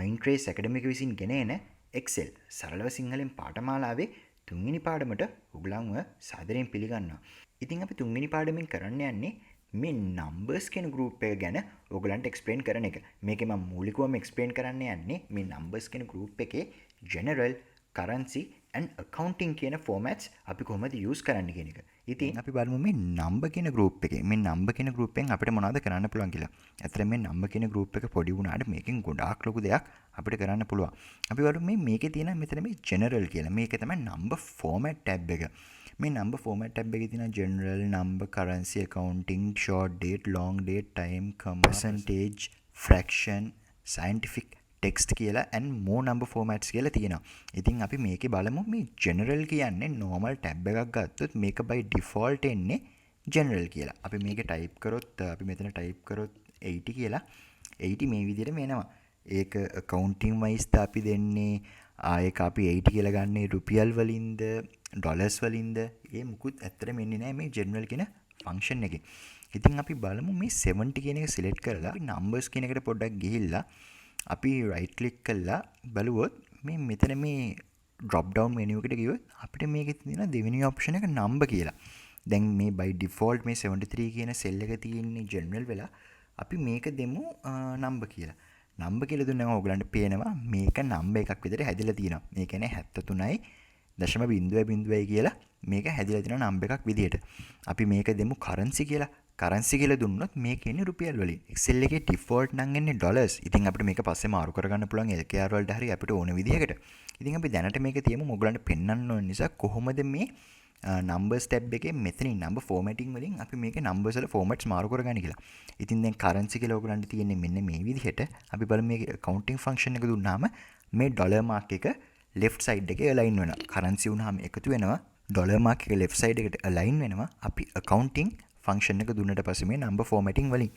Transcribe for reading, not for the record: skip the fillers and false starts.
MindTraze Academy එක විසින් ගෙන එන Excel සරලව සිංහලෙන් පාඨමාලාවේ තුන්වෙනි පාඩමට ඔයගොල්ලන්ව සාදරයෙන් පිළිගන්නවා. ඉතින් අපි තුන්වෙනි පාඩමෙන් කරන්න යන්නේ මේ numbers කියන group එක ගැන ඔයගොල්ලන්ට explain කරන එක. මේකේ මම මූලිකවම explain කරන්න යන්නේ මේ numbers කියන group එකේ general, currency and accounting කියන formats අපි කොහොමද use කරන්න කියන එක. ඉතින් අපි බලමු මේ number කියන group එකේ මේ number කියන group එකෙන් අපිට මොනවද කරන්න පුළුවන් කියලා. ඇත්තටම මේ number කියන group එක පොඩි වුණාට මේකෙන් ගොඩාක් ලොකු දෙයක් අපිට කරන්න පුළුවන්. අපි බලමු මේකේ තියෙන මෙතන මේ general කියලා. මේක තමයි number format tab එක. මේ number format tab එකේ තියෙන general, number, currency, accounting, short date, long date, time, comma, percentage, fraction, scientific, text කියලා and more number formats කියලා තියෙනවා. ඉතින් අපි මේකේ බලමු මේ general කියන්නේ normal tab එකක් ගත්තොත් මේක by default එන්නේ general කියලා. අපි මේකේ type කරොත් අපි මෙතන type කරොත් 80 කියලා 80 මේ විදිහට එනවා. ඒක accounting wise අපි දෙන්නේ ආයෙක අපි 80 කියලා ගන්නේ රුපියල් වලින්ද ඩොලර්ස් වලින්ද ඒ මුකුත් ඇත්තටම එන්නේ නැහැ මේ general කියන function එකේ. ඉතින් අපි බලමු මේ 70 කියන එක select කරලා අපි numbers කියන එකට පොඩ්ඩක් ගිහිල්ලා අපි right click කරලා බලුවොත් මේ මෙතන මේ drop down menu එකට ගියොත් අපිට මේකේ තියෙන දෙවෙනි option එක number කියලා. දැන් මේ by default මේ 73 කියන cell එක තියෙන්නේ general වෙලා අපි මේක දෙමු number කියලා. number කියලා දුන්නාම ඔයගලන්ට පේනවා මේක number එකක් විතර හැදිලා තියෙනවා. මේ කියන්නේ 73.0 කියලා මේක හැදිලා තියෙන number එකක් විදියට. අපි මේක දෙමු currency කියලා. currency කියලා දුන්නොත් මේක එන්නේ රුපියල් වලින්. Excel එකේ default නම් එන්නේ dollars. ඉතින් අපිට මේක පස්සේ මාරු කරගන්න පුළුවන් LKR වලට හරි අපිට ඕන විදිහකට. ඉතින් අපි දැනට මේක තියමු ඔයගලන්ට පෙන්වන්න ඕන නිසා කොහොමද මේ numbers tab එකේ මෙතනින් number formatting වලින් අපි මේකේ numbers වල formats මාරු කරගන්නේ කියලා. ඉතින් දැන් currency කියලා ඔයගලන්ට තියෙන්නේ මෙන්න මේ විදිහට. අපි බලමු මේකේ accounting function එක දුන්නාම මේ dollar mark එක left side එකේ align වෙනවා. currency වුණාම එකතු වෙනවා. dollar mark එක left side එකට align වෙනවා. අපි accounting function එක දුන්නට පස්සේ මේ number formatting වලින්.